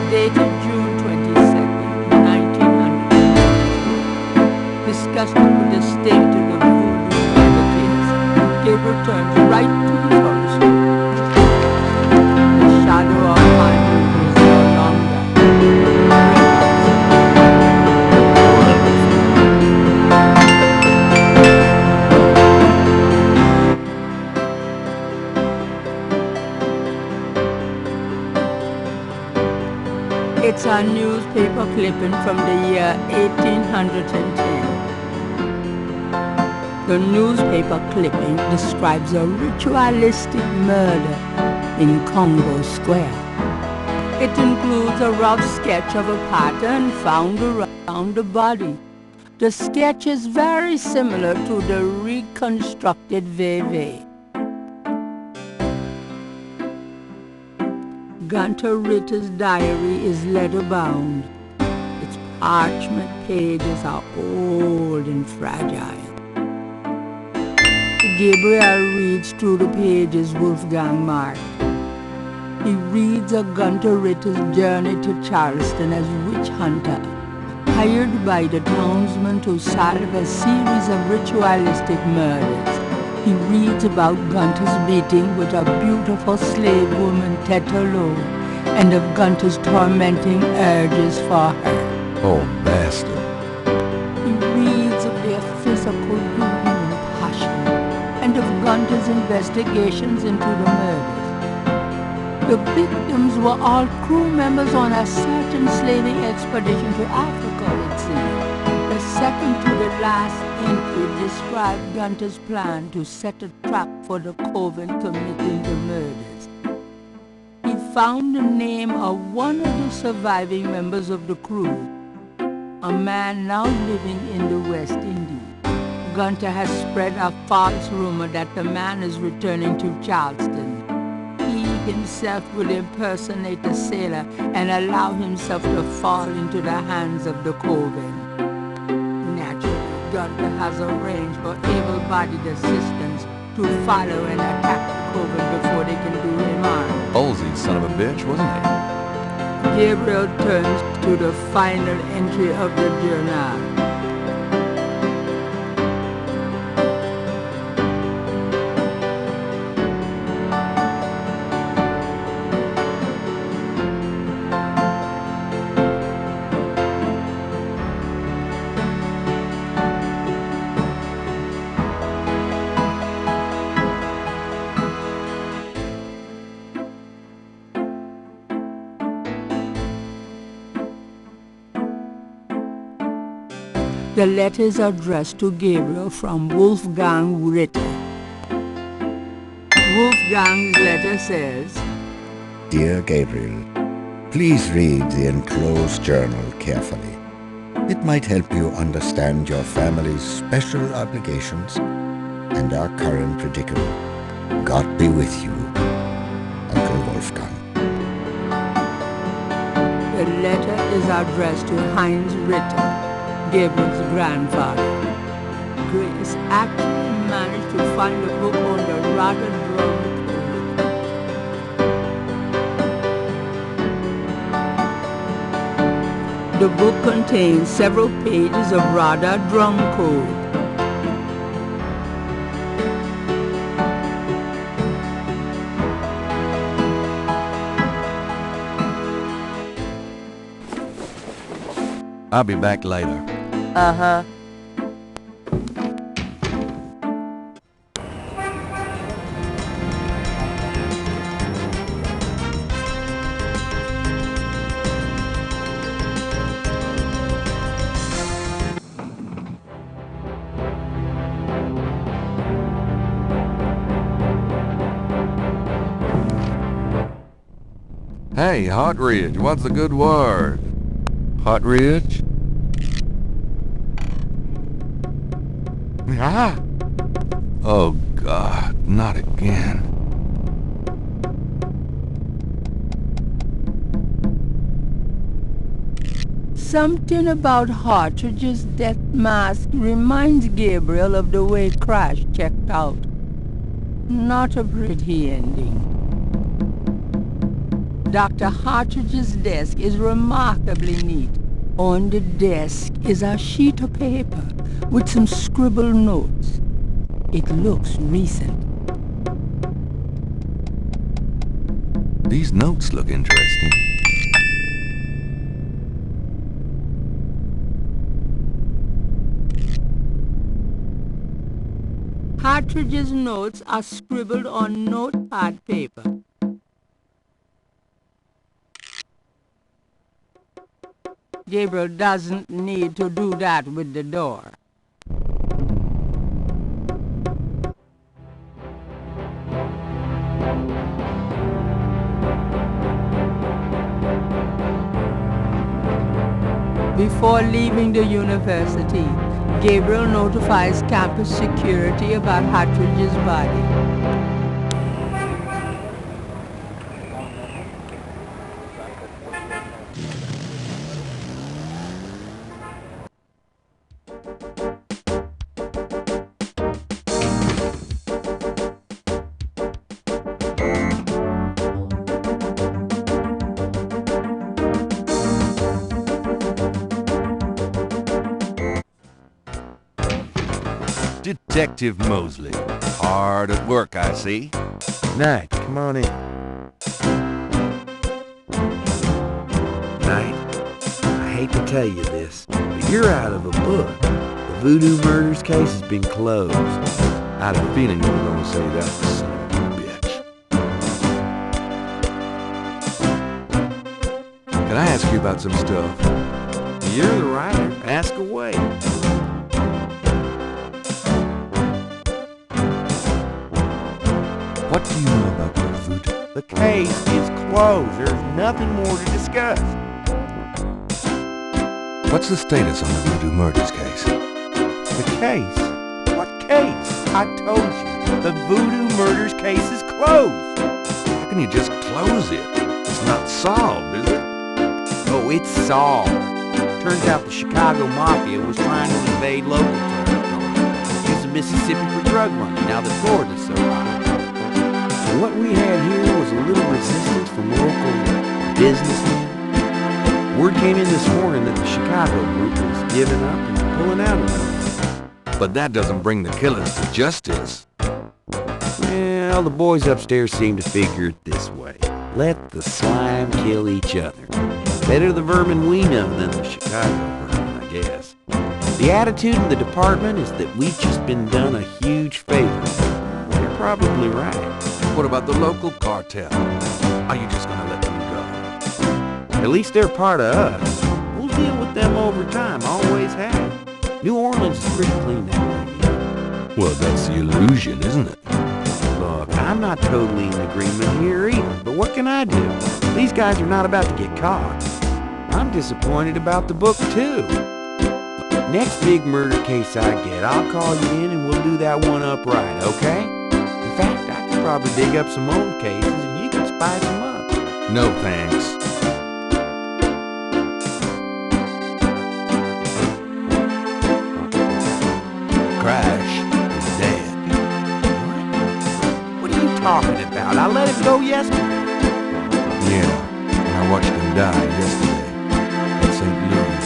dated June 22nd, 1900, disgusted with the state of the voodoo murder case, Gabriel turns right to his horoscope. The shadow of Andrew is no longer. It's a newspaper clipping from the year 1810. The newspaper clipping describes a ritualistic murder in Congo Square. It includes a rough sketch of a pattern found around the body. The sketch is very similar to the reconstructed Veve. Gunter Ritter's diary is leather-bound. Its parchment pages are old and fragile. Gabriel reads through the pages Wolfgang marked. He reads of Gunter Ritter's journey to Charleston as witch hunter, hired by the townsmen to solve a series of ritualistic murders. He reads about Gunter's meeting with a beautiful slave woman, Tetelo, and of Gunter's tormenting urges for her. Oh, bastard. He reads of their physical union and passion, and of Gunter's investigations into the murders. The victims were all crew members on a certain slaving expedition to Africa, it seemed. The second to the last entry described Gunter's plan to set a trap for the coven committing the murders. He found the name of one of the surviving members of the crew, a man now living in the West Indies. Gunter has spread a false rumor that the man is returning to Charleston. He himself will impersonate a sailor and allow himself to fall into the hands of the coven. Gunter has arranged for able-bodied assistants to follow and attack the coven before they can do him harm. Ballsy son of a bitch, wasn't he? Gabriel turns to the final entry of the journal. The letter is addressed to Gabriel from Wolfgang Ritter. Wolfgang's letter says, Dear Gabriel, please read the enclosed journal carefully. It might help you understand your family's special obligations and our current predicament. God be with you, Uncle Wolfgang. The letter is addressed to Heinz Ritter, Gabriel's grandfather. Grace actually managed to find a book on the rather drum code. The book contains several pages of Radha drum code. I'll be back later. Uh-huh. Hey, Hot Ridge, what's the good word? Hot Ridge? Ah! Oh, God, not again. Something about Hartridge's death mask reminds Gabriel of the way Crash checked out. Not a pretty ending. Dr. Hartridge's desk is remarkably neat. On the desk is a sheet of paper with some scribbled notes. It looks recent. These notes look interesting. Hartridge's notes are scribbled on notepad paper. Gabriel doesn't need to do that with the door. Before leaving the university, Gabriel notifies campus security about Hartridge's body. Detective Mosley. Hard at work, I see. Knight, come on in. Knight, I hate to tell you this, but you're out of a book. The Voodoo Murders case has been closed. I had a feeling you were going to say that, son of a bitch. Can I ask you about some stuff? You're the writer. Ask away. What do you know about the voodoo? The case is closed. There's nothing more to discuss. What's the status on the voodoo murders case? The case? What case? I told you. The Voodoo Murders case is closed. How can you just close it? It's not solved, is it? Oh, it's solved. Turns out the Chicago Mafia was trying to invade local territory. Use the Mississippi for drug money, now that Florida's so hot. And what we had here was a little resistance from local businessmen. Word came in this morning that the Chicago group was giving up and pulling out of it. But that doesn't bring the killers to justice. Well, the boys upstairs seem to figure it this way. Let the slime kill each other. Better the vermin we know than the Chicago vermin, I guess. The attitude in the department is that we've just been done a huge favor. They're probably right. What about the local cartel? Are you just gonna let them go? At least they're part of us. We'll deal with them over time, always have. New Orleans is pretty clean that way. Well, that's the illusion, isn't it? Look, I'm not totally in agreement here either, but what can I do? These guys are not about to get caught. I'm disappointed about the book, too. Next big murder case I get, I'll call you in and we'll do that one up right, okay? In fact, I could probably dig up some old cases and you can spice them up. No thanks. Crash is dead. What are you talking about? I let him go yesterday. Yeah, and I watched him die yesterday at St. Louis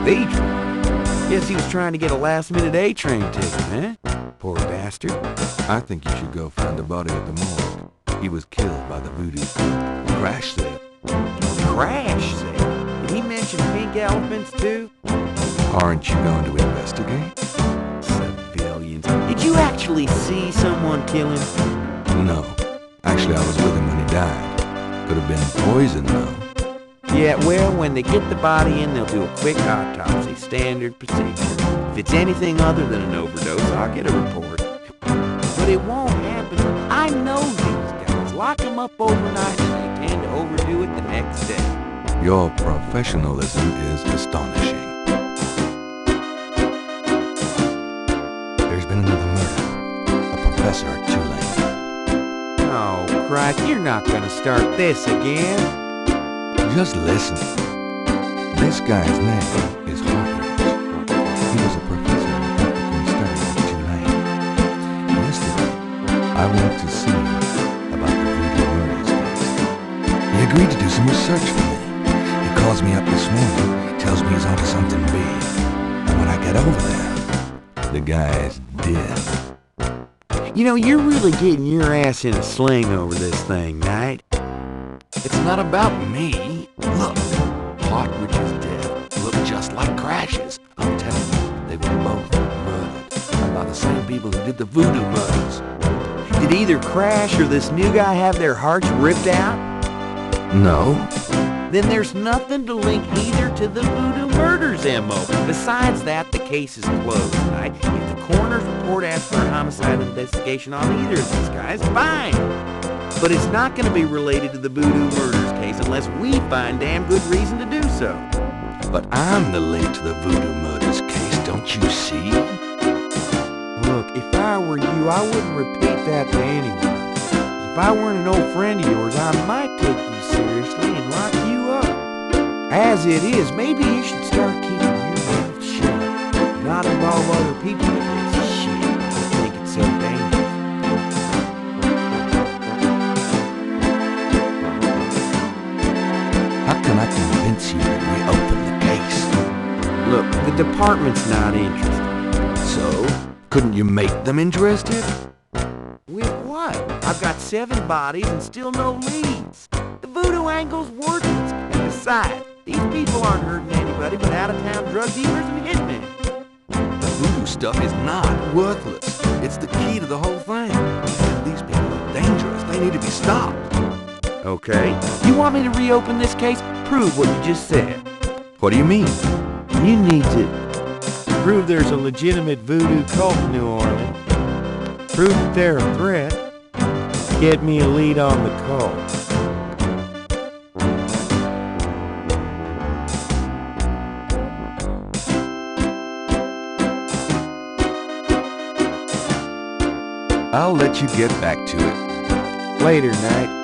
Cathedral. Cathedral? Guess he was trying to get a last-minute A-train ticket, huh? Poor bastard. I think you should go find the body at the morgue. He was killed by the voodoo Crash said. Crash said? Did he mention pink elephants, too? Aren't you going to investigate? Civilians. Did you actually see someone kill him? No. Actually, I was with him when he died. Could have been poison, though. Yeah, well, when they get the body in, they'll do a quick autopsy, standard procedure. If it's anything other than an overdose, I'll get a report. But it won't happen. I know these guys. Lock them up overnight and they tend to overdo it the next day. Your professionalism is astonishing. There's been another murder. A professor at Tulane. Oh, Christ, you're not gonna start this again. Just listen. This guy's name is Hartridge. He was a professor of African studies at Tulane. Yesterday, I went to see him about the voodoo murders agreed to do some research for me. He calls me up this morning, tells me he's onto something big. And when I get over there, the guy's dead. You know, you're really getting your ass in a sling over this thing, Knight. It's not about me. Look, Partridge's death looked just like Crash's. I'm telling you, they were both murdered by the same people who did the voodoo murders. Did either Crash or this new guy have their hearts ripped out? No. Then there's nothing to link either to the voodoo murders, M.O. Besides that, the case is closed, right? If the coroner's report asks for a homicide investigation on either of these guys, fine. But it's not going to be related to the voodoo murders case unless we find damn good reason to do so. But I'm the link to the voodoo murders case, don't you see? Look, if I were you, I wouldn't repeat that to anyone. If I weren't an old friend of yours, I might take you seriously and lock you up. As it is, maybe you should start keeping your mouth shut. Not involve other people in this shit. I think it's so dangerous. How can I convince you to reopen the case? Look, the department's not interested. So, couldn't you make them interested? With what? I've got 7 bodies and still no leads. The voodoo angle's worthless. And besides, these people aren't hurting anybody but out-of-town drug dealers and hitmen. The voodoo stuff is not worthless. It's the key to the whole thing. And these people are dangerous. They need to be stopped. Okay. You want me to reopen this case? Prove what you just said. What do you mean? You need to prove there's a legitimate voodoo cult in New Orleans. Prove that they're a threat. Get me a lead on the cult. I'll let you get back to it. Later, Knight.